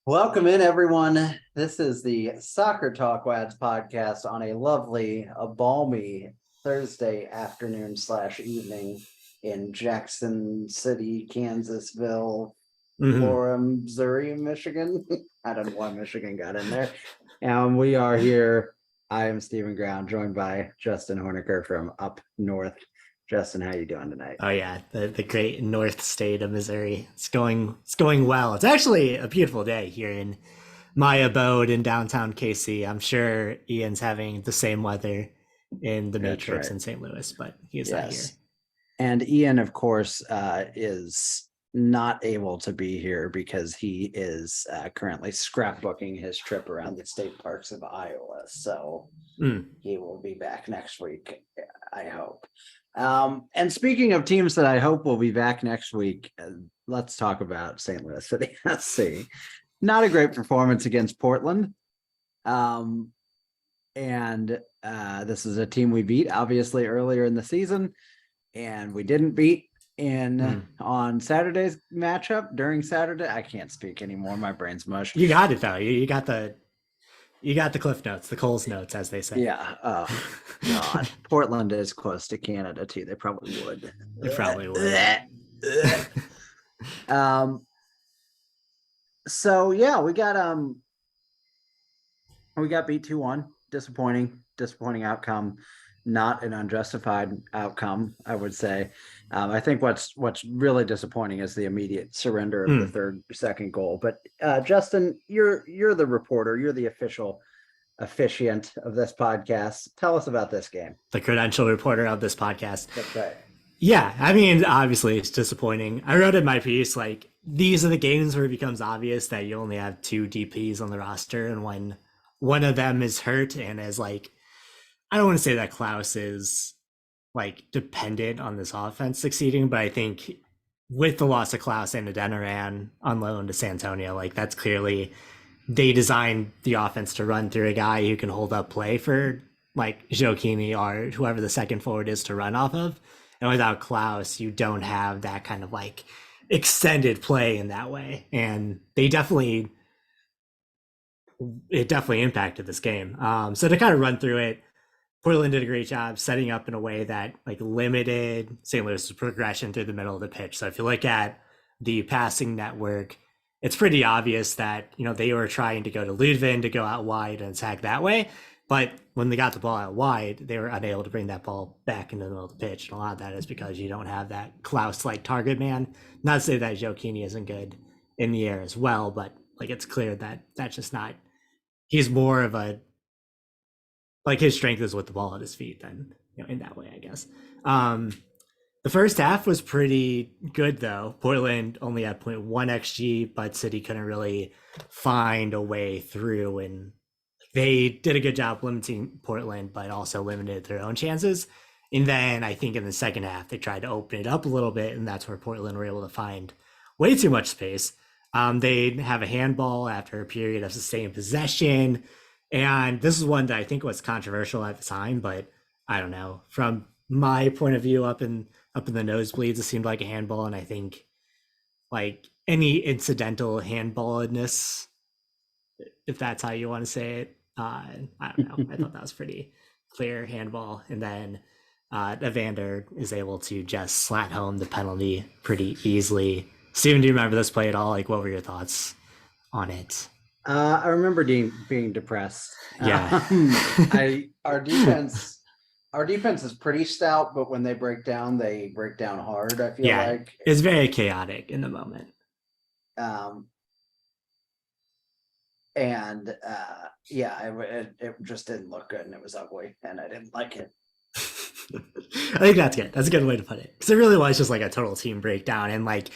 Welcome in, everyone. This is the Soccer Talk Wads podcast on a balmy Thursday afternoon / evening in Jackson City, Kansasville, Mhm. Flora, Missouri, Michigan. I don't know why Michigan got in there. And we are here. I am Stephen Ground, joined by Justin Horniker from up north. Justin, how you doing tonight? Oh yeah, the great North State of Missouri. It's going well. It's actually a beautiful day here in my abode in downtown KC. I'm sure Ian's having the same weather in the That's Matrix right. in St. Louis, but he's not here. Yes. And Ian, of course, is not able to be here because he is currently scrapbooking his trip around the state parks of Iowa. So he will be back next week, I hope. And speaking of teams that I hope will be back next week, let's talk about St. Louis City SC. Not a great performance against Portland. And this is a team we beat, obviously, earlier in the season. And we didn't beat on Saturday's matchup during Saturday. I can't speak anymore. My brain's mush. You got it though. You got the Cliff Notes, the Coles Notes, as they say. Yeah. Oh God. Portland is close to Canada too. They probably would. They probably would. So yeah, we got beat 2-1. Disappointing outcome. Not an unjustified outcome, I would say. I think what's really disappointing is the immediate surrender of the second goal. But Justin, you're the reporter, you're the officiant of this podcast. Tell us about this game. The credential reporter of this podcast. That's right. Yeah, I mean, obviously it's disappointing. I wrote in my piece, like, these are the games where it becomes obvious that you only have two DPs on the roster, and when one of them is hurt and is like, I don't want to say that Klaus is like dependent on this offense succeeding, but I think with the loss of Klaus and Adeniran on loan to San Antonio, like that's clearly they designed the offense to run through a guy who can hold up play for like Joaquini or whoever the second forward is to run off of. And without Klaus, you don't have that kind of like extended play in that way. And it definitely impacted this game. So to kind of run through it, Portland did a great job setting up in a way that like limited St. Louis's progression through the middle of the pitch. So if you look at the passing network, it's pretty obvious that, you know, they were trying to go to Ludvin to go out wide and attack that way. But when they got the ball out wide, they were unable to bring that ball back into the middle of the pitch. And a lot of that is because you don't have that Klaus-like target man. Not to say that Joaquini isn't good in the air as well, but like it's clear that that's just not, he's more of a, like his strength is with the ball at his feet than, you know, in that way, I guess. The first half was pretty good though. Portland only had 0.1 XG, but City couldn't really find a way through, and they did a good job limiting Portland, but also limited their own chances. And then I think in the second half, they tried to open it up a little bit, and that's where Portland were able to find way too much space. They have a handball after a period of sustained possession. And this is one that I think was controversial at the time, but I don't know. From my point of view, up in the nosebleeds, it seemed like a handball, and I think like any incidental handballedness, if that's how you want to say it, I don't know. I thought that was pretty clear handball, and then Evander is able to just slat home the penalty pretty easily. Steven, do you remember this play at all? Like, what were your thoughts on it? I remember being depressed. Yeah. Our defense is pretty stout, but when they break down hard, I feel like. It's very chaotic in the moment. It just didn't look good, and it was ugly, and I didn't like it. I think that's good. That's a good way to put it. Because it really was just like a total team breakdown, and like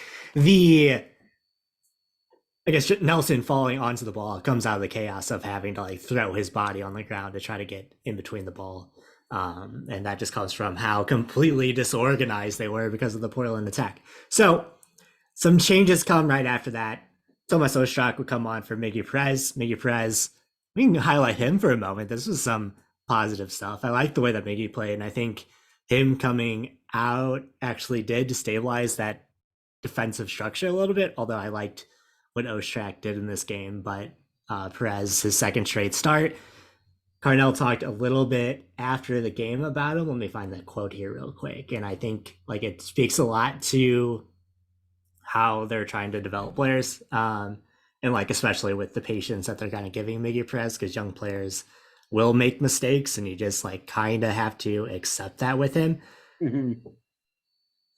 I guess Nelson falling onto the ball comes out of the chaos of having to like throw his body on the ground to try to get in between the ball. And that just comes from how completely disorganized they were because of the Portland attack. So some changes come right after that. Thomas Ostrak would come on for Miggy Perez. Miggy Perez, we can highlight him for a moment. This was some positive stuff. I like the way that Miggy played, and I think him coming out actually did stabilize that defensive structure a little bit, although I liked what Ostrak did in this game, but Perez, his second straight start. Carnell talked a little bit after the game about him. Let me find that quote here real quick. And I think like it speaks a lot to how they're trying to develop players. And like especially with the patience that they're kind of giving Miggy Perez, because young players will make mistakes and you just like kind of have to accept that with him. Mhm.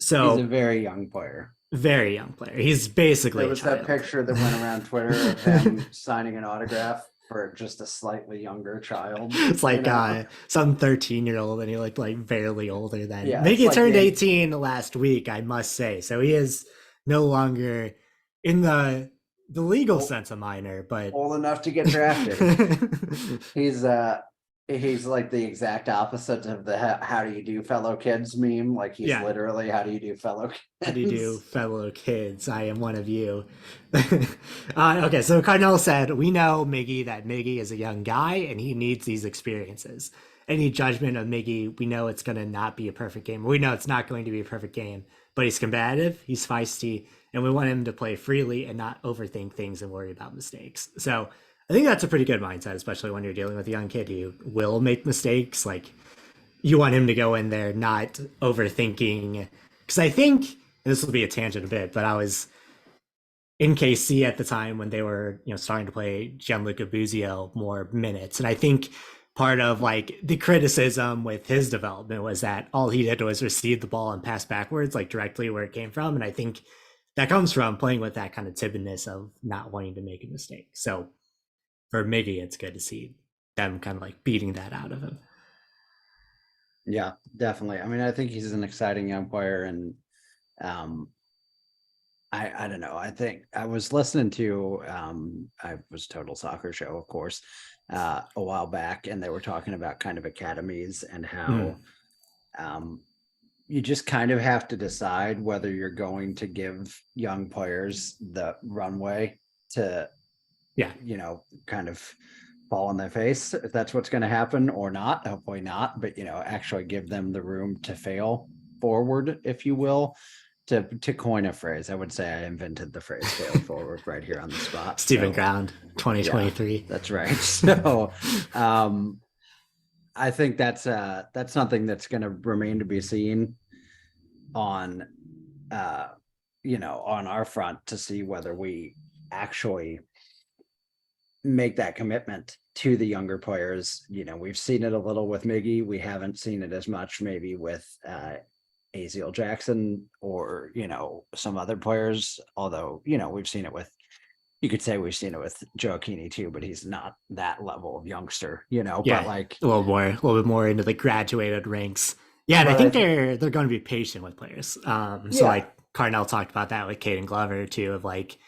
So He's a very young player. very young player. He's basically There was that picture that went around Twitter of him signing an autograph for just a slightly younger child. It's like you know? some 13-year-old and he looked like barely older than Yeah, Miggy like turned 18 last week, I must say. So he is no longer in the legal sense a minor, but old enough to get drafted. He's like the exact opposite of the how do you do fellow kids meme. Like he's Yeah. literally how do you do fellow kids. How do you do, fellow kids? I am one of you. Okay, so Cardinal said, we know Miggy that Miggy is a young guy and he needs these experiences. Any judgment of Miggy, we know it's going to not be a perfect game. We know it's not going to be a perfect game, but he's combative, he's feisty, and we want him to play freely and not overthink things and worry about mistakes. So I think that's a pretty good mindset, especially when you're dealing with a young kid who will make mistakes. Like you want him to go in there not overthinking. Because I think, and this will be a tangent a bit, but I was in KC at the time when they were, starting to play Gianluca Buzio more minutes. And I think part of like the criticism with his development was that all he did was receive the ball and pass backwards, like directly where it came from. And I think that comes from playing with that kind of timidness of not wanting to make a mistake. So for Miggy, it's good to see them kind of like beating that out of him. Yeah, definitely. I mean, I think he's an exciting young player, and I don't know. I think I was listening to I was Total Soccer Show, of course, a while back, and they were talking about kind of academies and how you just kind of have to decide whether you're going to give young players the runway to, Yeah. kind of fall on their face if that's what's going to happen or not. Hopefully not, but actually give them the room to fail forward, if you will. To coin a phrase, I would say I invented the phrase "fail forward" right here on the spot. Stephen Ground, 2023. Yeah, that's right. So, I think that's something that's going to remain to be seen on, on our front, to see whether we actually make that commitment to the younger players. We've seen it a little with Miggy. We haven't seen it as much maybe with Aziel Jackson or some other players, although we've seen it with, you could say we've seen it with Gioacchini too, but he's not that level of youngster, Yeah, but like a little bit more into the graduated ranks. Yeah, and I think they're going to be patient with players. So like Cardinal talked about that with Caden Glover too, of like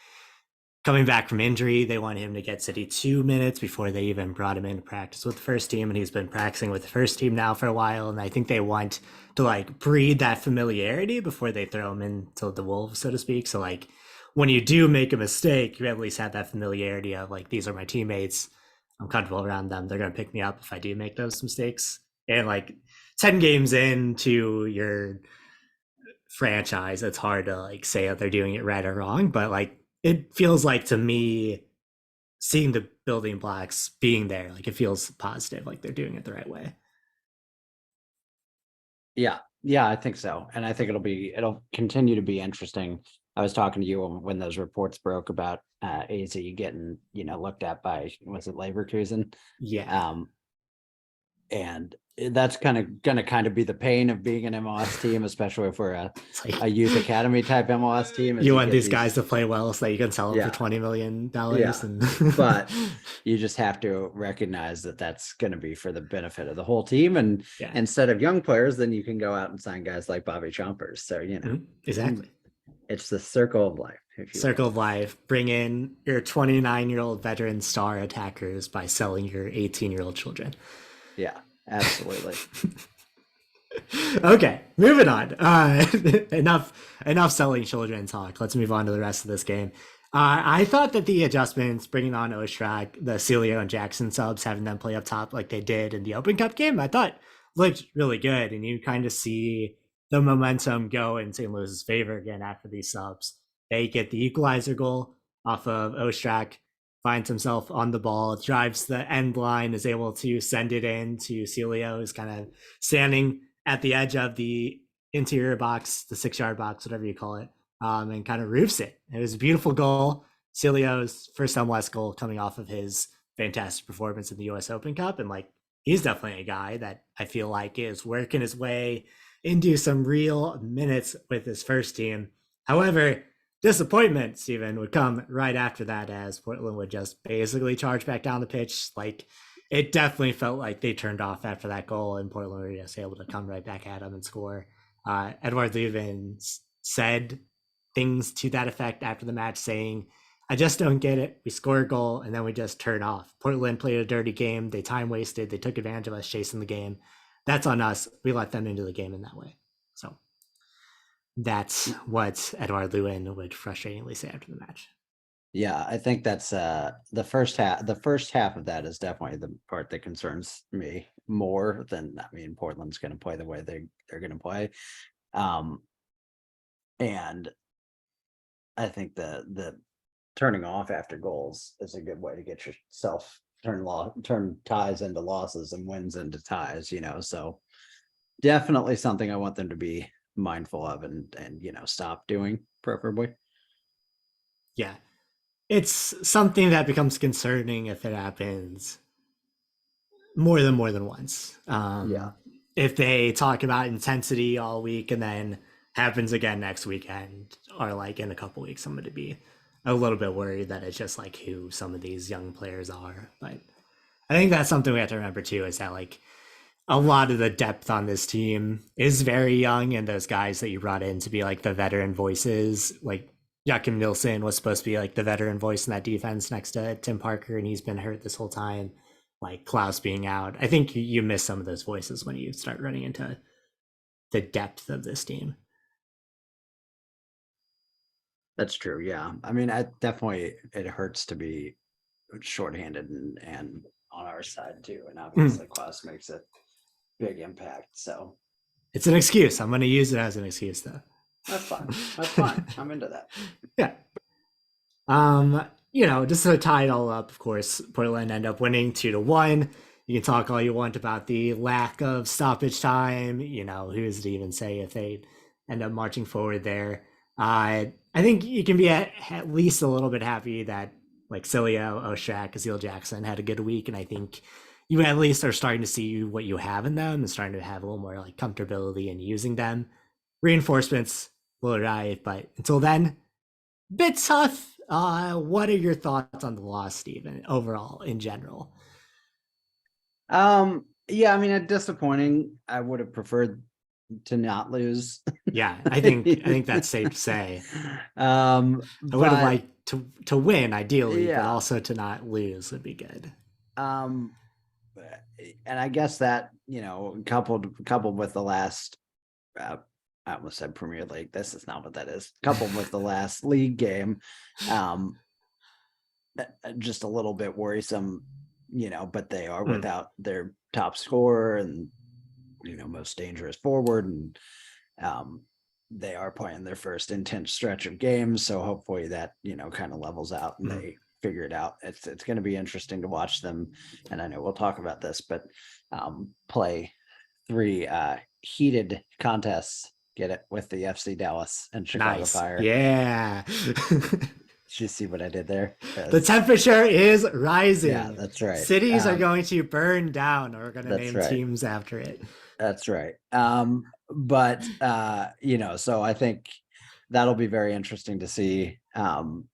coming back from injury, they want him to get City 2 minutes before they even brought him in to practice with the first team, and he's been practicing with the first team now for a while. And I think they want to like breed that familiarity before they throw him into the wolves, so to speak. So like when you do make a mistake, you at least have that familiarity of like, these are my teammates, I'm comfortable around them, they're going to pick me up if I do make those mistakes. And like 10 games into your franchise, it's hard to like say that they're doing it right or wrong, but like it feels like to me, seeing the building blocks being there, like it feels positive, like they're doing it the right way. Yeah, I think so. And I think it'll continue to be interesting. I was talking to you when those reports broke about AZ getting, looked at by, was it Leverkusen? Yeah. And that's going to be the pain of being an MLS team, especially if we're a youth academy type MLS team. You want these guys to play well so that you can sell them Yeah. for $20 million. Yeah. And But you just have to recognize that that's going to be for the benefit of the whole team. And instead of young players, then you can go out and sign guys like Bobby Chompers. So, exactly. It's the circle of life. Circle of life. Bring in your 29-year-old veteran star attackers by selling your 18-year-old children. Yeah, absolutely. Okay, moving on. Enough selling children talk. Let's move on to the rest of this game. I thought that the adjustments, bringing on Ostrak, the Celio and Jackson subs, having them play up top like they did in the Open Cup game, I thought looked really good. And you kind of see the momentum go in St. Louis's favor again after these subs. They get the equalizer goal. off of Ostrak, finds himself on the ball, drives the end line, is able to send it in to Celio, who's kind of standing at the edge of the interior box, the 6 yard box, whatever you call it, and kind of roofs it. It was a beautiful goal. Celio's first MLS goal coming off of his fantastic performance in the US Open Cup. And like, he's definitely a guy that I feel like is working his way into some real minutes with his first team. However, disappointment, Steven, would come right after that as Portland would just basically charge back down the pitch. Like, it definitely felt like they turned off after that goal, and Portland were just able to come right back at them and score. Edward Levin said things to that effect after the match, saying, I just don't get it. We score a goal and then we just turn off. Portland played a dirty game. They time wasted. They took advantage of us chasing the game. That's on us. We let them into the game in that way. So that's what Edouard Lewin would frustratingly say after the match. Yeah, I think that's the first half. The first half of that is definitely the part that concerns me more than, I mean, Portland's going to play the way they're going to play, and I think the turning off after goals is a good way to get yourself turn ties into losses and wins into ties. So definitely something I want them to be mindful of and stop doing, preferably. Yeah. It's something that becomes concerning if it happens more than once. Yeah. If they talk about intensity all week and then happens again next weekend, or like in a couple weeks, I'm going to be a little bit worried that it's just like who some of these young players are. But I think that's something we have to remember too, is that like a lot of the depth on this team is very young, and those guys that you brought in to be like the veteran voices, like Joachim Nilsson was supposed to be like the veteran voice in that defense next to Tim Parker, and he's been hurt this whole time. Like Klaus being out, I think you miss some of those voices when you start running into the depth of this team. That's true. Yeah. I mean, it hurts to be shorthanded and on our side too. And obviously Klaus makes a big impact. So it's an excuse. I'm going to use it as an excuse though. That's fine. That's fine. I'm into that. Yeah. Just to tie it all up, of course, Portland end up winning 2-1. You can talk all you want about the lack of stoppage time. Who's to even say if they end up marching forward there? I think you can be at least a little bit happy that like Cilio, Oshak, Azil Jackson had a good week, and I think you at least are starting to see what you have in them and starting to have a little more like comfortability in using them. Reinforcements will arrive, but until then, bit tough. What are your thoughts on the loss, Steven, overall in general? Yeah, I mean, disappointing. I would have preferred to not lose. Yeah, I think that's safe to say. I would have liked to win ideally, but also to not lose would be good. And I guess that, coupled with the last I almost said Premier League. This is not what that is. Coupled with the last league game, just a little bit worrisome, but they are without their top scorer and, most dangerous forward. And they are playing their first intense stretch of games. So hopefully that, kind of levels out and they figure it out. It's going to be interesting to watch them. And I know we'll talk about this, but play 3 heated contests. Get it with the FC Dallas and Chicago Fire. Yeah. Did you see what I did there? The temperature is rising. Yeah, that's right. Cities are going to burn down, or we're going to name teams after it. That's right. But so I think that'll be very interesting to see how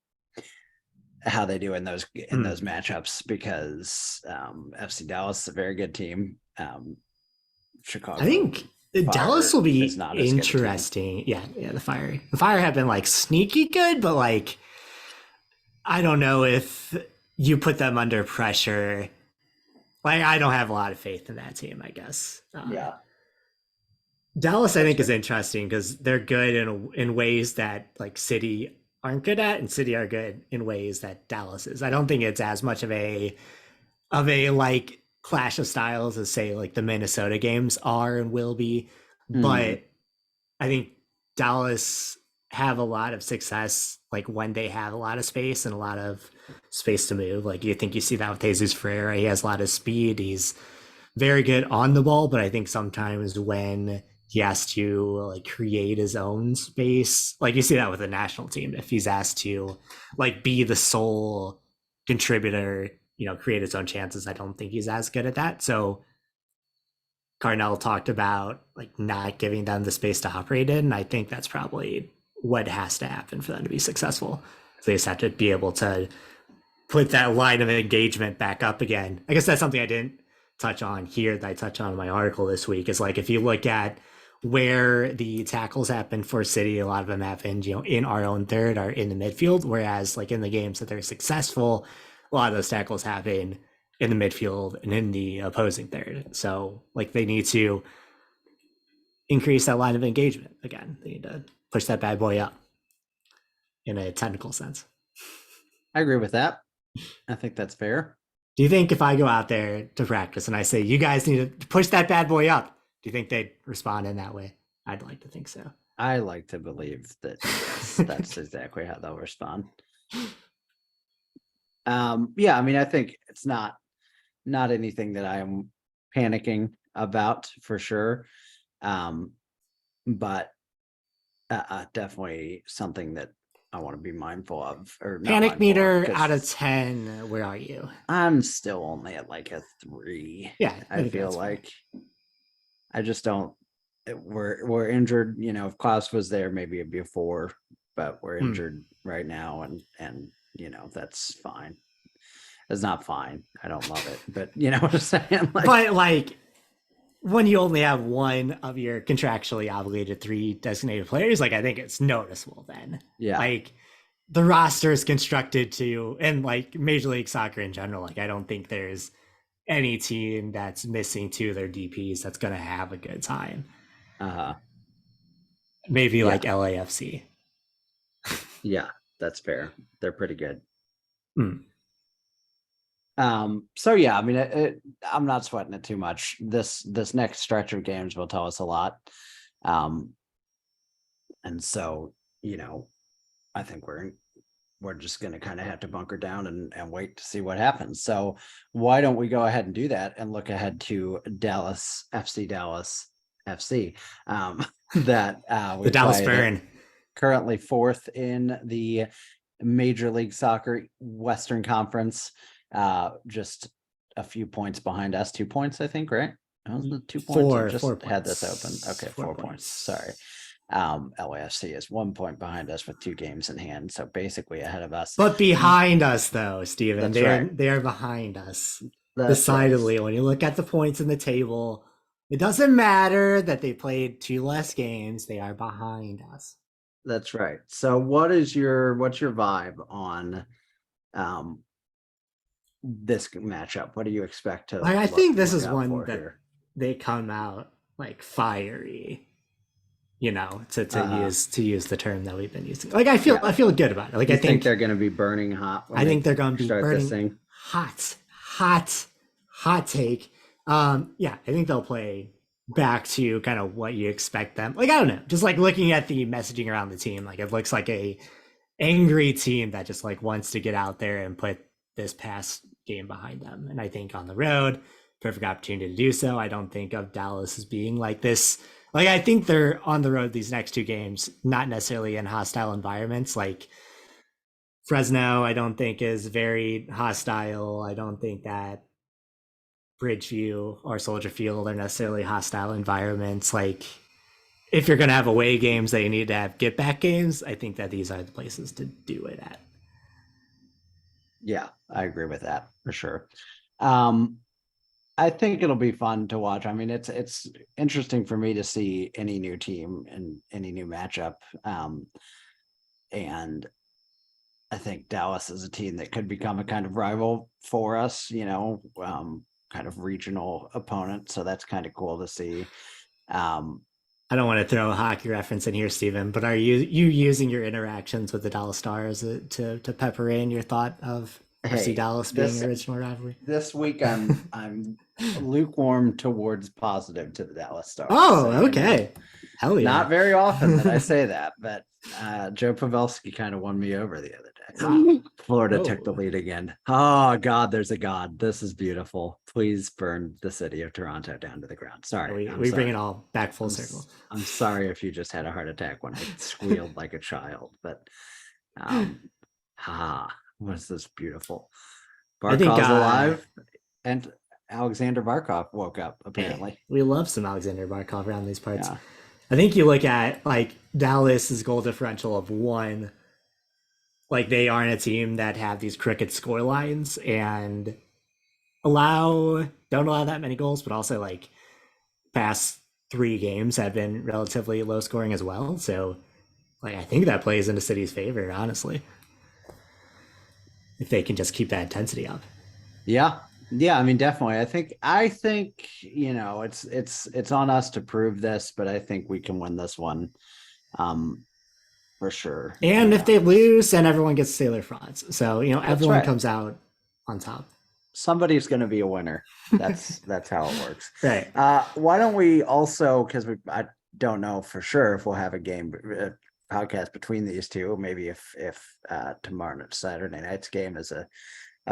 they do in those matchups, because FC Dallas is a very good team. Chicago, I think Dallas will be interesting. Yeah, the Fire have been like sneaky good, but like I don't know if you put them under pressure. Like I don't have a lot of faith in that team, I guess. Yeah. Dallas, I think, is interesting because they're good in ways that like City aren't good at, and City are good in ways that Dallas is. I don't think it's as much of a like clash of styles as say like the Minnesota games are and will be, but I think Dallas have a lot of success like when they have a lot of space and a lot of space to move. Like you think you see that with Jesus Ferreira. He has a lot of speed. He's very good on the ball, but I think sometimes when he has to like create his own space, like you see that with the national team, if he's asked to like be the sole contributor, create his own chances, I don't think he's as good at that. So Carnell talked about like not giving them the space to operate in. And I think that's probably what has to happen for them to be successful. They just have to be able to put that line of engagement back up again. I guess that's something I didn't touch on here that I touched on in my article this week is like if you look at where the tackles happen for City, a lot of them happen, in our own third or in the midfield, whereas like in the games that they're successful, a lot of those tackles happen in the midfield and in the opposing third. So like they need to increase that line of engagement again. They need to push that bad boy up in a technical sense. I agree with that. I think that's fair. Do you think if I go out there to practice and I say, you guys need to push that bad boy up, do you think they'd respond in that way? I'd like to think so. I like to believe that yes, that's exactly how they'll respond. Yeah, I mean, I think it's not anything that I am panicking about for sure. But definitely something that I want to be mindful of. Or panic meter out of 10, where are you? I'm still only at like a 3. Yeah, I feel like I just don't. We're injured. If Klaus was there, maybe it'd be a 4. But we're injured right now, and that's fine. It's not fine. I don't love it, but you know what I'm saying. But like when you only have one of your contractually obligated 3 designated players, like I think it's noticeable then. Yeah. Like the roster is constructed to, and like Major League Soccer in general, like I don't think there's any team that's missing 2 of their DPs that's going to have a good time. Maybe like LAFC. Yeah, that's fair. They're pretty good. Mm. So yeah, I mean, I'm not sweating it too much. This next stretch of games will tell us a lot. And so, I think we're just going to kind of have to bunker down and wait to see what happens. So why don't we go ahead and do that and look ahead to Dallas FC, that the Dallas Burn, currently 4th in the Major League Soccer Western Conference. Just a few points behind us, 2 points, I think, right? Was the 2 points? Just 4 had this open. Okay, 4 points. Sorry. LAFC is 1 point behind us with 2 games in hand, so basically ahead of us. But behind us, though, Steven, right. They are behind us. Decidedly, right. When you look at the points in the table, it doesn't matter that they played 2 less games; they are behind us. That's right. So, what's your vibe on this matchup? What do you expect to? I think this is one that they come out like fiery. To use the term that we've been using. Like I feel good about it. Like I think they're going to be burning hot. I think they're going to be burning hot take. Yeah, I think they'll play back to kind of what you expect them. Like I don't know, just like looking at the messaging around the team, like it looks like a angry team that just like wants to get out there and put this past game behind them. And I think on the road, perfect opportunity to do so. I don't think of Dallas as being like this. Like, I think they're on the road these next 2 games, not necessarily in hostile environments. Like Fresno, I don't think is very hostile. I don't think that Bridgeview or Soldier Field are necessarily hostile environments. Like, if you're going to have away games that you need to have get back games, I think that these are the places to do it at. Yeah, I agree with that for sure. I think it'll be fun to watch. I mean, it's interesting for me to see any new team and any new matchup. And I think Dallas is a team that could become a kind of rival for us, kind of regional opponent. So that's kind of cool to see. I don't want to throw a hockey reference in here, Steven, but are you using your interactions with the Dallas Stars to pepper in your thought of FC Dallas being the original rivalry? This week I'm lukewarm towards positive to the Dallas Stars. Oh, so, okay. Hell yeah. Not very often that I say that, but Joe Pavelski kind of won me over the other day. Florida took the Oh, lead again. Oh God, there's a God. This is beautiful. Please burn the city of Toronto down to the ground. Sorry, I'm we bring it sorry. all back full I'm circle. I'm sorry if you just had a heart attack when I squealed like a child, but um, was this beautiful? I think Barkov's alive, and Alexander Barkov woke up hey, apparently. we love some Alexander Barkov around these parts. Yeah. I think you look at like Dallas's goal differential of 1, like they aren't a team that have these cricket score lines and don't allow that many goals, but also like past 3 games have been relatively low scoring as well. So like I think that plays into City's favor, honestly, if they can just keep that intensity up. Yeah. Yeah, I mean definitely. I think, it's on us to prove this, but I think we can win this one for sure. And if they lose, then everyone gets to say their frauds. So, That's everyone right. comes out on top. Somebody's going to be a winner. That's how it works. Right. Why don't we also, because I don't know for sure if we'll have a game podcast between these two. Maybe if tomorrow night, Saturday night's game is a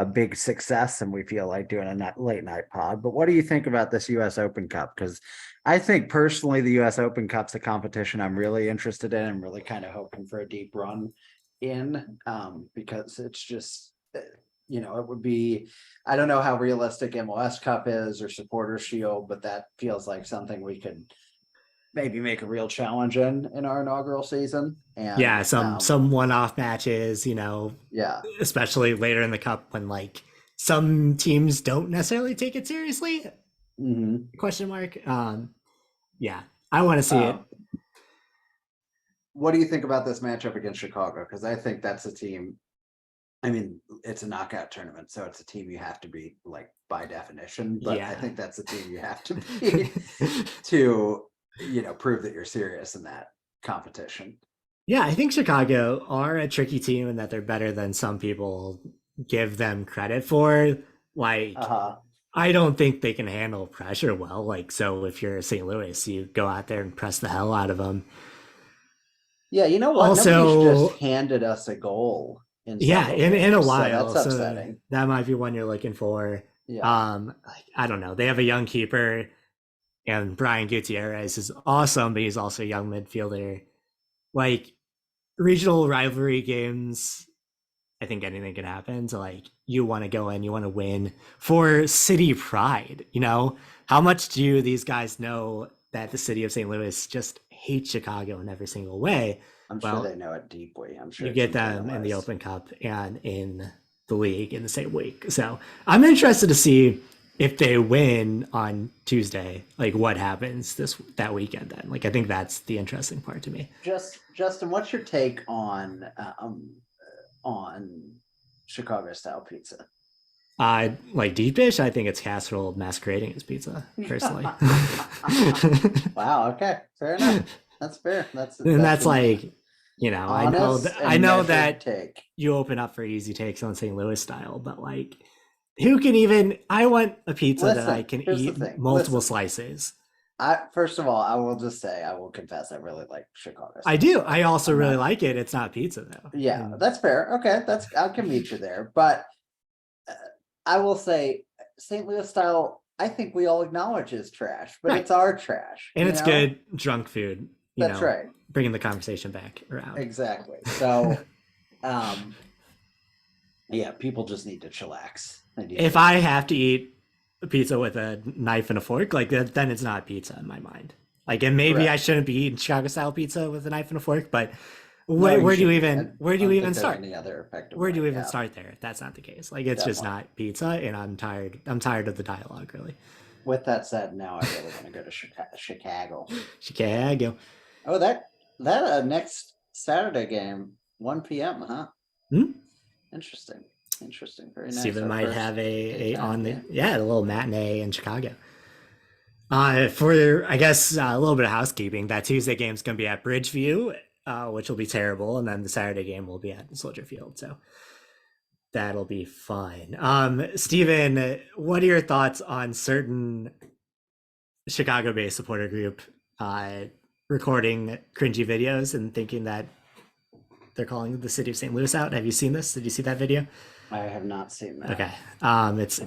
big success and we feel like doing a late night pod. But what do you think about this US Open Cup? Because I think personally the US Open Cup's a competition I'm really interested in. I'm really kind of hoping for a deep run in, because it's just it would be, I don't know how realistic MLS Cup is or Supporter Shield, but that feels like something we could maybe make a real challenge in our inaugural season. Yeah, And some one-off matches, yeah. especially later in the cup when like some teams don't necessarily take it seriously. Mhm. Question mark. Yeah, I want to see it. What do you think about this matchup against Chicago? Because I think that's a team. I mean, it's a knockout tournament, so it's a team you have to beat, like by definition. But I Yeah. think that's a team you have to beat to, prove that you're serious in that competition. Yeah, I think Chicago are a tricky team and that they're better than some people give them credit for. Like, Uh-huh. I don't think they can handle pressure well. Like, so if you're St. Louis, you go out there and press the hell out of them. Yeah, you know what? Nobody's just Also, handed us a goal in yeah, several in a games, so while. that's So upsetting. that might be one you're looking for. Yeah. I don't know. They have a young keeper, and Brian Gutierrez is awesome, but he's also a young midfielder. Like regional rivalry games, I think anything can happen. So like you want to go in, you want to win for city pride. How much do these guys know that the city of St. Louis just hates Chicago in every single way? I'm sure Well, they know it deeply. I'm sure you it's get them in the internalized. Open Cup and in the league in the same week. So I'm interested to see if they win on Tuesday, like what happens that weekend then. Like I think that's the interesting part to me. Justin, what's your take on Chicago style pizza? Like deep dish, I think it's casserole masquerading as pizza, personally. Wow. Okay. Fair enough. That's fair. And That's that's an like, honest I and know measured that take. you open up for easy takes on St. Louis style, but like who can even I want a pizza that I Listen, can here's the eat thing. multiple Listen, slices. I first of all, I will just say, I will confess, I really like Chicago I style do. I stuff. also I'm really not. like it. It's not pizza though. Yeah, And that's fair. Okay, I can meet you there. But uh, I will say, St. Louis style, I think we all acknowledge is trash, but right. it's our trash. And it's good drunk food, That's right. bringing the conversation back around. Exactly. So, um, yeah, people just need to chillax. If I have to eat a pizza with a knife and a fork, like then it's not pizza in my mind. Like, and maybe I Correct. shouldn't be eating Chicago style pizza with a knife and a fork, but No, you where do you shouldn't be. even I don't think there's start? any other effective Where do way. you even Yeah, start there? If that's not the case. Like, it's just definitely. not pizza, and I'm tired. I'm tired of the dialogue. Really, With that said, now I really want to go to Chicago. Chicago. Oh, that next Saturday game, 1 p.m. Huh? Hmm? Interesting. Interesting. Very nice. Steven Our might first have a daytime on the game. a little matinee in Chicago. For I guess a little bit of housekeeping, that Tuesday game is going to be at Bridgeview, which will be terrible, and then the Saturday game will be at Soldier Field. So that'll be fun. Steven, what are your thoughts on certain Chicago-based supporter group recording cringy videos and thinking that they're calling the city of St. Louis out. Have you seen this? Did you see that video? I have not seen that. Okay.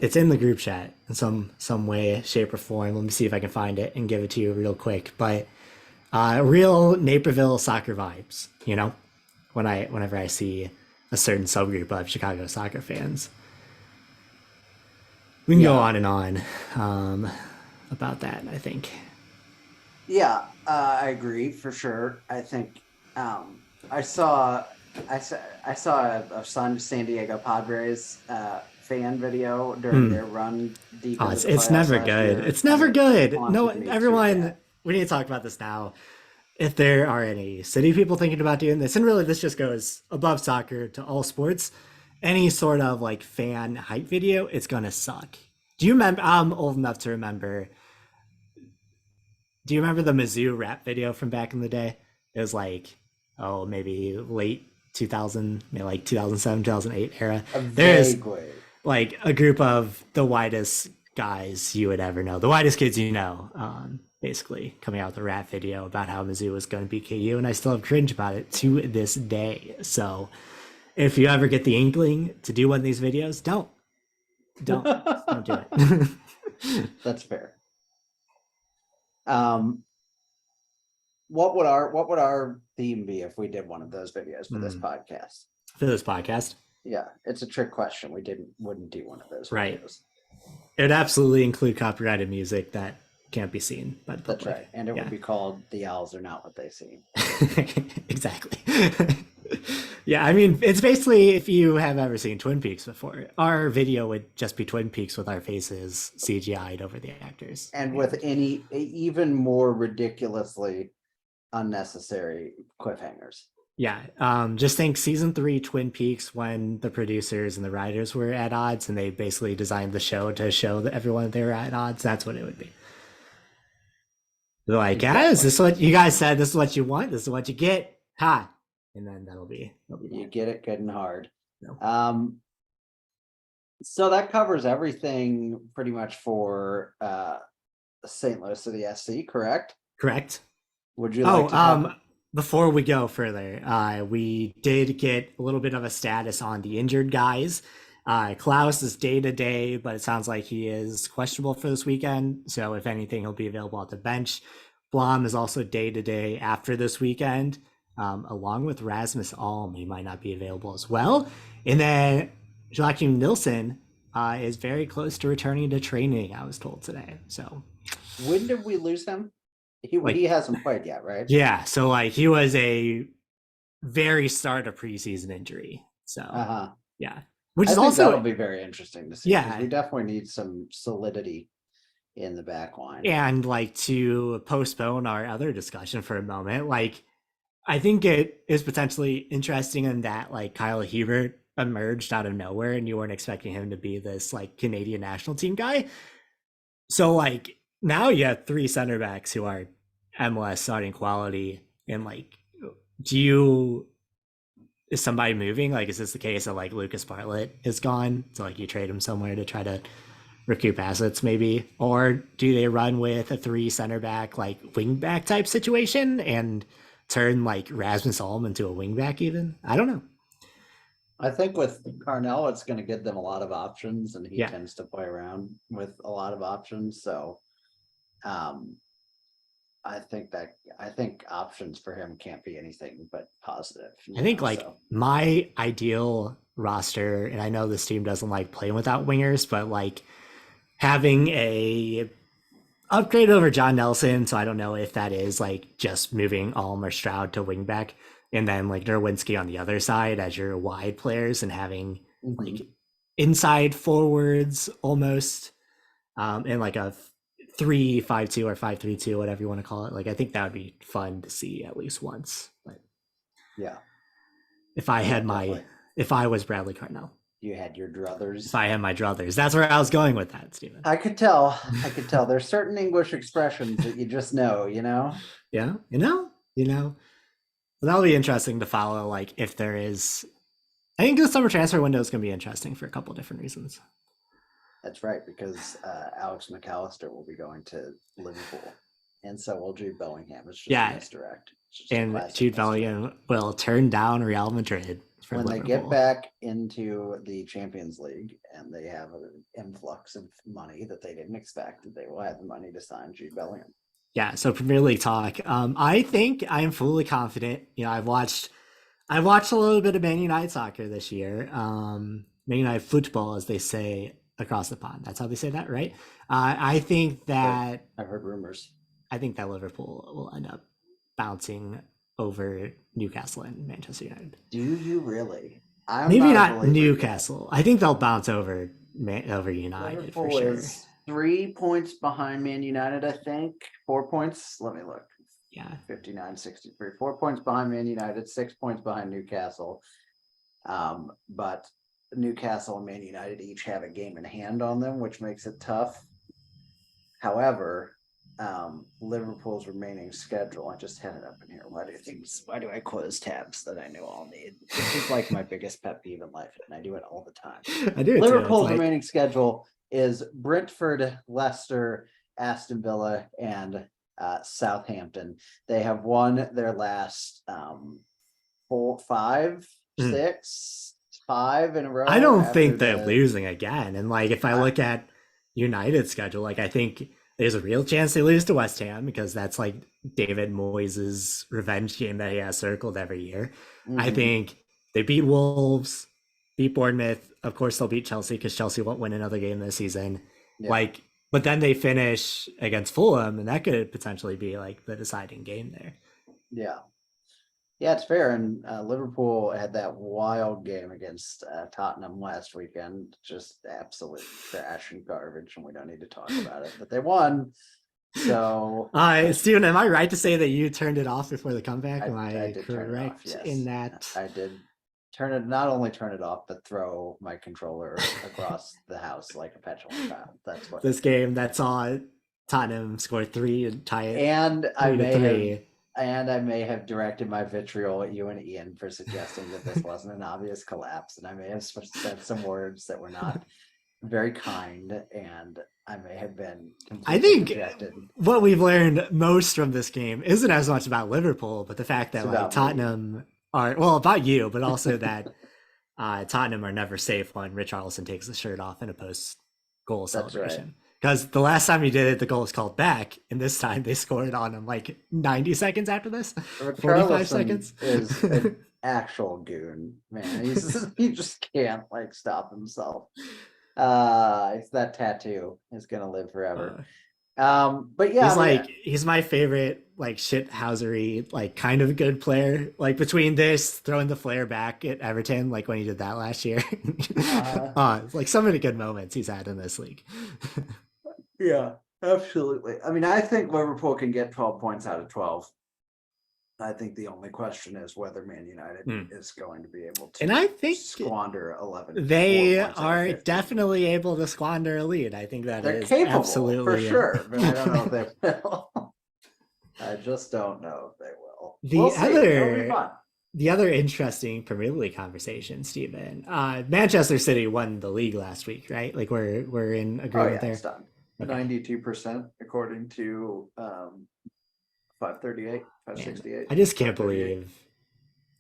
It's in the group chat in some way, shape, or form. Let me see if I can find it and give it to you real quick. But real Naperville soccer vibes, you know, whenever I see a certain subgroup of Chicago soccer fans. We can go Yeah. on and on about that, I think. Yeah, I agree for sure. I think I saw I saw a San Diego Padres fan video during Hmm. their run deep Oh, into the it's playoffs never last good. year, It's and never it good. No, haunted me to everyone, death. we need to talk about this now. If there are any city people thinking about doing this, and really this just goes above soccer to all sports, any sort of like fan hype video, it's gonna suck. Do you remember? I'm old enough to remember. Do you remember the Mizzou rap video from back in the day? It was like, oh, maybe late 2000, maybe like 2007, 2008 era. There's Vaguely. like a group of the widest guys you would ever know, the widest kids you know, basically coming out with a rap video about how Mizzou was going to beat KU, and I still have cringe about it to this day. So if you ever get the inkling to do one of these videos, don't do it. That's fair. Um, what would our theme be if we did one of those videos for this podcast? For this podcast, Yeah, it's a trick question. We wouldn't do one of those right? videos. It would absolutely include copyrighted music that can't be seen by the public. That's right. And it Yeah. would be called The Owls Are Not What They Seem. Exactly. Yeah, I mean, it's basically if you have ever seen Twin Peaks before, our video would just be Twin Peaks with our faces CGI'd over the actors. And with any even more ridiculously unnecessary cliffhangers. Yeah, just think season 3 Twin Peaks when the producers and the writers were at odds and they basically designed the show to show that everyone they were at odds. That's what it would be. They're like, Exactly. is this what you guys said? This is what you want. This is what you get. Ha! And then that'll be You that. get it good and hard. No. So that covers everything pretty much for St. Louis City SC, correct? Correct. Would you like to talk? Before we go further, we did get a little bit of a status on the injured guys. Klaus is day to day, but it sounds like he is questionable for this weekend. So if anything, he'll be available at the bench. Blom is also day to day after this weekend, along with Rasmus Alm. He might not be available as well. And then Joachim Nilsson is very close to returning to training, I was told today. So When did we lose him? He hasn't played yet, right? yeah, so like he was a very start of preseason injury. So yeah, which I is think also that'll be very interesting to see. Yeah. We definitely need some solidity in the back line. And like to postpone our other discussion for a moment, like I think it is potentially interesting in that like Kyle Hebert emerged out of nowhere and you weren't expecting him to be this like Canadian national team guy. So like now you have 3 center backs who are MLS starting quality, and like is somebody moving? Like, is this the case of like Lucas Bartlett is gone? So like you trade him somewhere to try to recoup assets maybe? Or do they run with a 3 center back, like wing back type situation and turn like Rasmus Alm into a wing back even? I don't know. I think with Carnell, it's going to give them a lot of options, and he Yeah. tends to play around with a lot of options. So, I think options for him can't be anything but positive. I think like my ideal roster, and I know this team doesn't like playing without wingers, but like having a upgrade over John Nelson. So I don't know if that is like just moving Alm or Stroud to wingback, and then like Nerwinski on the other side as your wide players, and having like inside forwards almost, and like a 3-5-2 or 5-3-2, whatever you want to call it. Like I think that would be fun to see at least once. But yeah, if I was Bradley Carnell, you had your druthers. If I had my druthers, that's where I was going with that, Stephen. I could tell. There's certain English expressions that you just know, Yeah, So that'll be interesting to follow. Like if there is, I think the summer transfer window is going to be interesting for a couple different reasons. That's right, because Alex McAllister will be going to Liverpool. and so will Jude Bellingham. It's just Yeah, a misdirect. It's just a and classic Jude misdirect. Bellingham will turn down Real Madrid for When they get Liverpool. back into the Champions League and they have an influx of money that they didn't expect, they will have the money to sign Jude Bellingham. Yeah, so Premier League talk. I think I am fully confident. I've watched a little bit of Man United soccer this year. Man United football, as they say across the pond. That's how they say that, right? I think that I've heard rumors. I think that Liverpool will end up bouncing over Newcastle and Manchester United. Do you really? I'm Maybe not a not believer yet. Newcastle. I think they'll bounce over United Liverpool for sure. is 3 points behind Man United, I think. 4 points. Let me look. Yeah. 59-63. 4 points behind Man United, 6 points behind Newcastle. But Newcastle and Man United each have a game in hand on them, which makes it tough. However, Liverpool's remaining schedule, I just had it up in here. Why do I close tabs that I know I'll need? This is like my biggest pet peeve in life, and I do it all the time. I do it Liverpool's too. remaining schedule is Brentford, Leicester, Aston Villa, and Southampton. They have won their last 5 in a row. I don't think they're losing again. And like if I look at United's schedule, like I think there's a real chance they lose to West Ham because that's like David Moyes' revenge game that he has circled every year. Mm-hmm. I think they beat Wolves, beat Bournemouth. Of course, they'll beat Chelsea because Chelsea won't win another game this season. Yeah. But then they finish against Fulham, and that could potentially be like the deciding game there. Yeah, it's fair. And Liverpool had that wild game against Tottenham last weekend. Just absolute trash and garbage, and we don't need to talk about it. But they won. So, Steven, am I right to say that you turned it off before the comeback? Am I did correct turn it off, yes. in that? I did not only turn it off, but throw my controller across the house like a petulant child. That's what this game that saw Tottenham score 3 and tie it. And I may have directed my vitriol at you and Ian for suggesting that this wasn't an obvious collapse, and I may have said some words that were not very kind, and I may have been completely rejected. What we've learned most from this game isn't as much about Liverpool, but the fact that like Tottenham are about you, but also that Tottenham are never safe when Richarlison takes the shirt off in a post-goal celebration. Right. Because the last time he did it, the goal was called back, and this time they scored on him like 90 seconds after this. 45 seconds. Is an actual goon, man. He just can't like stop himself. That tattoo is gonna live forever. But yeah, he's my favorite like shithousery, like kind of good player. Like between this, throwing the flare back at Everton, like when he did that last year. It's like so many good moments he's had in this league. Yeah, absolutely. I mean, I think Liverpool can get 12 points out of 12. I think the only question is whether Man United is going to be able to, and I think squander 11. They are definitely able to squander a lead. I think that they're capable, absolutely for sure. But I don't know if they will. I just don't know if they will. The other interesting Premier League conversation, Stephen. Manchester City won the league last week, right? Like we're in agreement there. It's done. 92% according to 538, 568. I just can't believe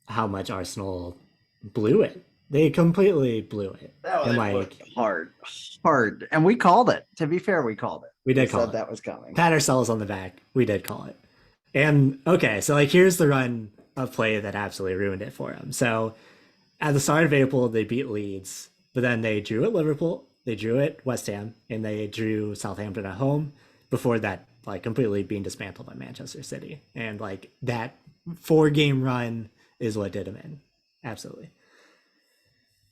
how much Arsenal blew it. They completely blew it. And like hard. And we called it. To be fair, we called it. We did call it. That was coming. Pat ourselves on the back. We did call it. And okay, so like here's the run of play that absolutely ruined it for them. So at the start of April, they beat Leeds, but then they drew at Liverpool, they drew at West Ham, and they drew Southampton at home before that like completely being dismantled by Manchester City. And like that 4-game run is what did them in. Absolutely.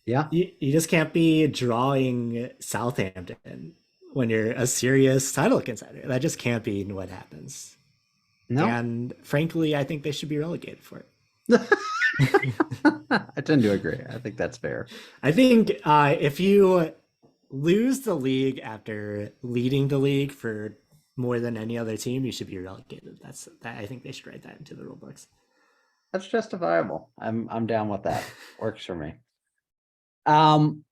Yeah. You just can't be drawing Southampton when you're a serious title contender. That just can't be what happens. No. And frankly, I think they should be relegated for it. I tend to agree. I think that's fair. I think if you lose the league after leading the league for more than any other team, you should be relegated. I think they should write that into the rule books. That's justifiable. I'm down with that. Works for me.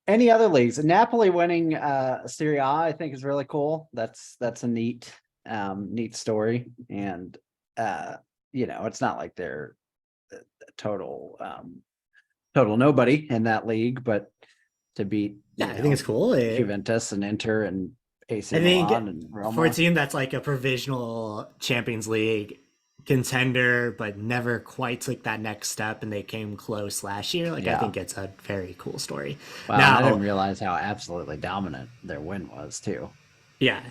Any other leagues? Napoli winning Serie A, I think, is really cool. That's a neat neat story. And it's not like they're a total nobody in that league, but to beat Yeah, I think it's cool. Juventus and Inter and AC I think Milan and for a Roma. team that's like a provisional Champions League contender, but never quite took that next step, and they came close last year. Like, I Yeah. think it's a very cool story. Wow, and I didn't Now, realize how absolutely dominant their win was too. yeah,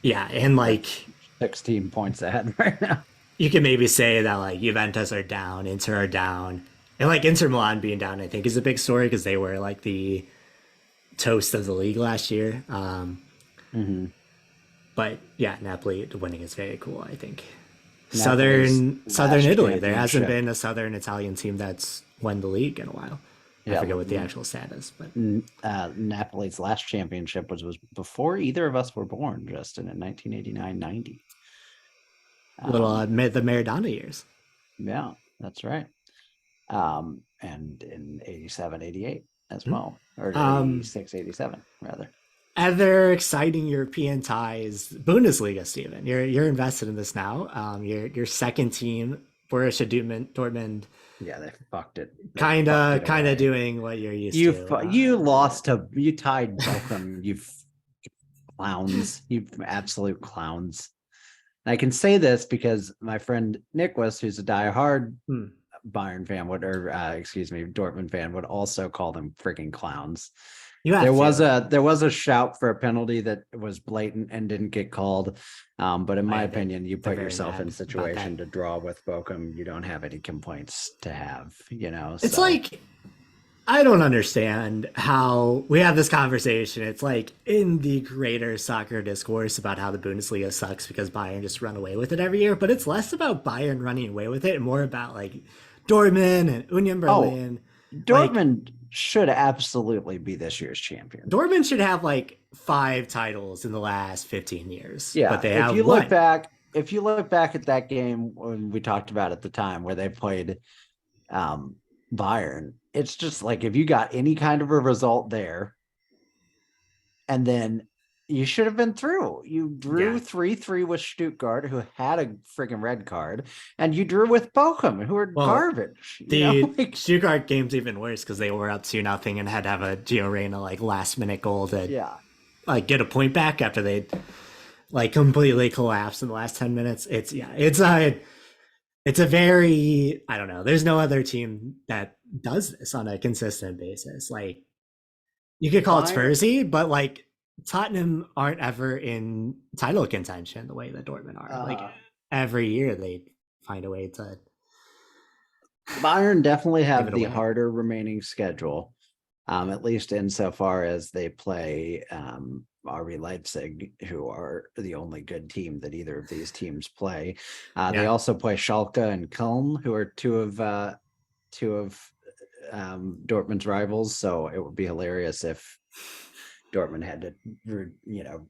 yeah, and They're like 16 points ahead right now. you can maybe say that like Juventus are down, Inter are down, and like Inter Milan being down, I think is a big story because they were like the toast of the league last year. Mhm. But yeah, Napoli winning is very cool. I think Napoli's Southern last Italy. There hasn't championship. been a Southern Italian team that's won the league in a while. I Yeah, forget what the actual stat is, but Napoli's last championship was before either of us were born, Justin, in 1989-90. little Um, the Maradona years. yeah, that's right. And in 87-88 as Hmm. well, or Um, 86-87 rather. Other exciting European ties, Bundesliga, Steven. You're invested in this now. Your second team, Borussia Dortmund, Yeah, they fucked it. They fucked kinda it kinda away. doing what you're used You to. you tied Bochum, clowns, you absolute clowns. And I can say this because my friend Nicholas, who's a diehard Hmm. Bayern fan would, or excuse me, Dortmund fan would also call them freaking clowns. You There have was to. a shout for a penalty that was blatant and didn't get called. But in my They're opinion, you they're put very yourself in a mad about that. situation to draw with Bochum, you don't have any complaints to have, It's so like I don't understand how we have this conversation. It's like in the greater soccer discourse about how the Bundesliga sucks because Bayern just run away with it every year, but it's less about Bayern running away with it and more about like Dortmund and Union oh, Berlin. Like Dortmund should absolutely be this year's champion. Dortmund should have like 5 titles in the last 15 years, but Yeah, they have one. if you look back at that game when we talked about at the time where they played um Bayern, it's just like if you got any kind of a result there, and then you should have been through. You drew Yeah. 3-3 with Stuttgart, who had a freaking red card, and you drew with Bochum, who are Well, garbage. the Like, Stuttgart game's even worse because they were up 2-0 and had to have a Gio Reyna like last minute goal to yeah, like get a point back after they like completely collapsed in the last 10 minutes. It's a very I don't know. There's no other team that does this on a consistent basis. Like you could call it Bayern. Spursy, but like Tottenham aren't ever in title contention the way that Dortmund are. Like Uh, every year they find a way to Bayern definitely give have it the away. harder remaining schedule, at least insofar as they play RB Leipzig, who are the only good team that either of these teams play. They Yeah. also play Schalke and Köln, who are two of Dortmund's rivals. So it would be hilarious if Dortmund had to,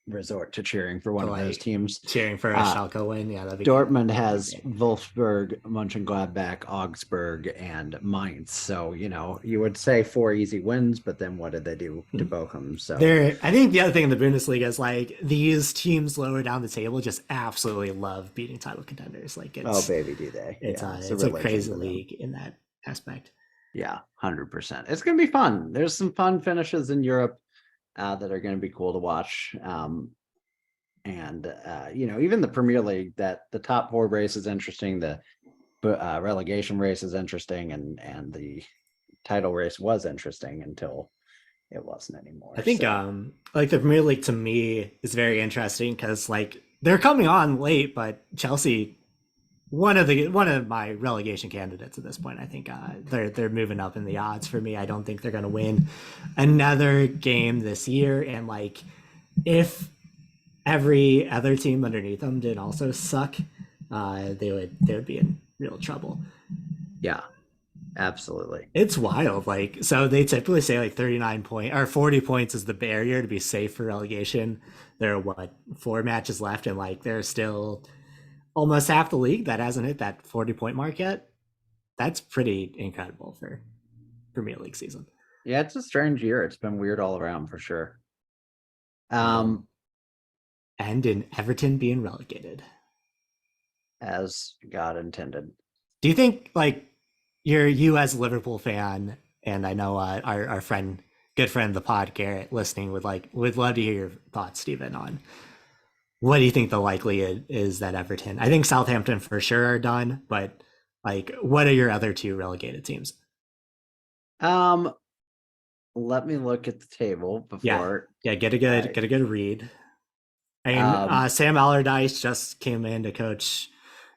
resort to cheering for one To of those like teams. cheering for a Uh, Schalke win. Yeah, Dortmund that'd be has great. Wolfsburg, Mönchengladbach, Augsburg, and Mainz. So, you would say 4 easy wins, but then what did they do to Bochum? So, I think the other thing in the Bundesliga is like these teams lower down the table just absolutely love beating title contenders. Like oh, baby, do they? Yeah, it's a it's a religion crazy to them. league in that aspect. Yeah, 100%. It's going to be fun. There's some fun finishes in Europe that are going to be cool to watch. And even the Premier League, that the top four race is interesting. The relegation race is interesting, and the title race was interesting until it wasn't I anymore. think So like the Premier League to me is very interesting because like they're coming on late, but Chelsea one of my relegation candidates at this point. I think they're moving up in the odds for me. I don't think they're going to win another game this year, and like if every other team underneath them did also suck, they would be in real trouble. yeah, absolutely. It's wild. Like so, they typically say like 39 point or 40 points is the barrier to be safe for relegation. There are what 4 matches left, and like there's still almost half the league that hasn't hit that 40 point mark yet. That's pretty incredible for Premier League season. Yeah, it's a strange year. It's been weird all around for sure. Um, Um, end in Everton being relegated. as God intended. Do you think like you as a Liverpool fan, and I know our friend, good friend of the pod, Garrett, listening would love to hear your thoughts, Stephen, on what do you think the likely is that Everton? I think Southampton for sure are done, but like, what are your other two relegated teams? Um, let me look at the table Yeah, before yeah, I get a good read. I mean, um Sam Allardyce just came in to coach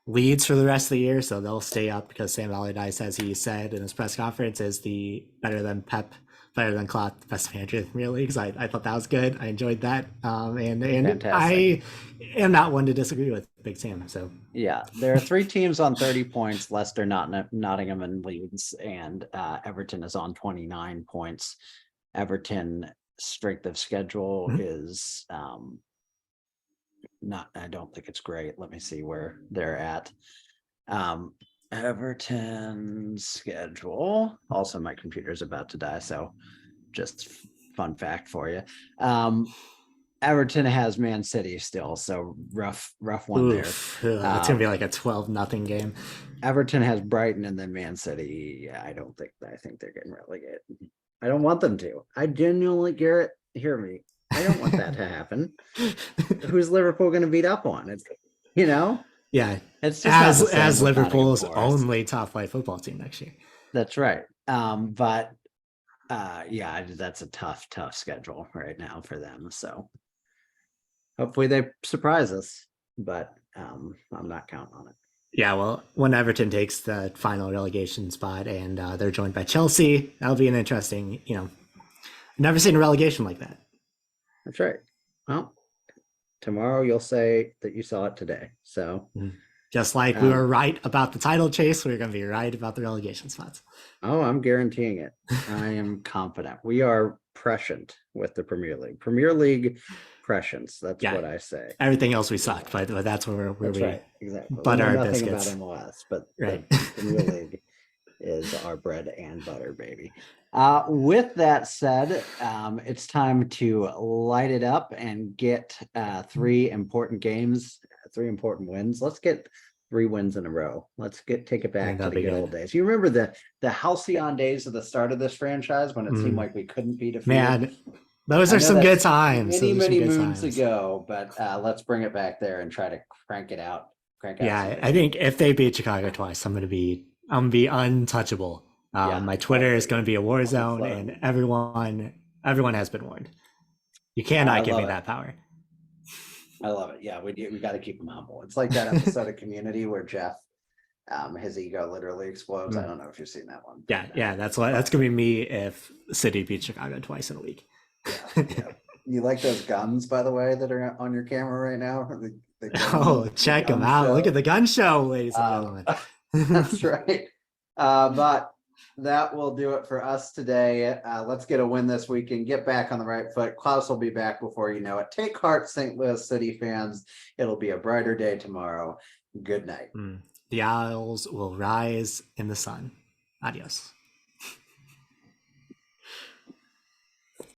Leeds for the rest of the year, so they'll stay up because Sam Allardyce, as he said in his press conference, is the better than Pep, better than Klopp, the best manager in the Premier League. So I thought that was good. I enjoyed that, and fantastic. I am not one to disagree with Big Sam. So Yeah, there are three teams on 30 points: Leicester, Nottingham, and Leeds, and Everton is on 29 points. Everton strength of schedule mhm. is not, I don't think it's great. Let me see where they're at. Um, Everton's schedule. Also, my computer's about to die, so just fun fact for you. Everton has Man City still, so rough one there. Oof, that's gonna be Um, like a 12-0 game. Everton has Brighton and then Man City. Yeah, I think they're getting relegated. I don't want them to. I genuinely, Garrett, hear me. I don't want that to happen. Who's Liverpool going to beat up on? You know, Yeah, it's just not the same as with Nottingham Liverpool's Forest. only top flight football team next year. That's right. But yeah, that's a tough schedule right now for them. So hopefully they surprise us, but I'm not counting on it. Yeah, well, when Everton takes the final relegation spot and they're joined by Chelsea, that'll be an interesting, never seen a relegation like that. That's right. Well, tomorrow you'll say that you saw it today. So Just like we were right about the title chase, we're going to be right about the relegation spots. oh, I'm guaranteeing it. I am confident. We are prescient with the Premier League. Premier League prescience. That's Yeah, what I say. everything else we sucked, but that's where That's we right. Exactly. We butter know our nothing about biscuits. MLS, but Right. the Premier League is our bread and butter, baby. With that said, it's time to light it up and get three important games, three important wins. Let's get 3 wins in a row. Let's take it I think back to that'll the be good good. old days. You remember the halcyon days of the start of this franchise when it seemed like we couldn't be defeated? Man, those I are know some good that's times. many, Those are some many good moons times. ago, but let's bring it back there and try to crank out some Yeah, I victories. think if they beat Chicago twice, I'm gonna be untouchable. Yeah, My I'll Twitter is be gonna be a war I'll be zone, floating. and everyone has been warned. You I cannot give me love it. that power. I love it. Yeah, we got to keep him humble. It's like that episode of Community where Jeff, his ego literally explodes. I Mm. don't know if you've seen that one, but Yeah, that's gonna classic. be me if City beats Chicago twice in a week. Yeah, yeah. You like those guns, by the way, that are on your camera right now? Oh, The check them gun out! Look at show. the gun show, ladies and Um, gentlemen. that's right. But that will do it for us today. Let's get a win this week and get back on the right foot. Klaus will be back before you know it. Take heart, St. Louis City fans. It'll be a brighter day tomorrow. Good night. The Isles will rise in the sun. Adios.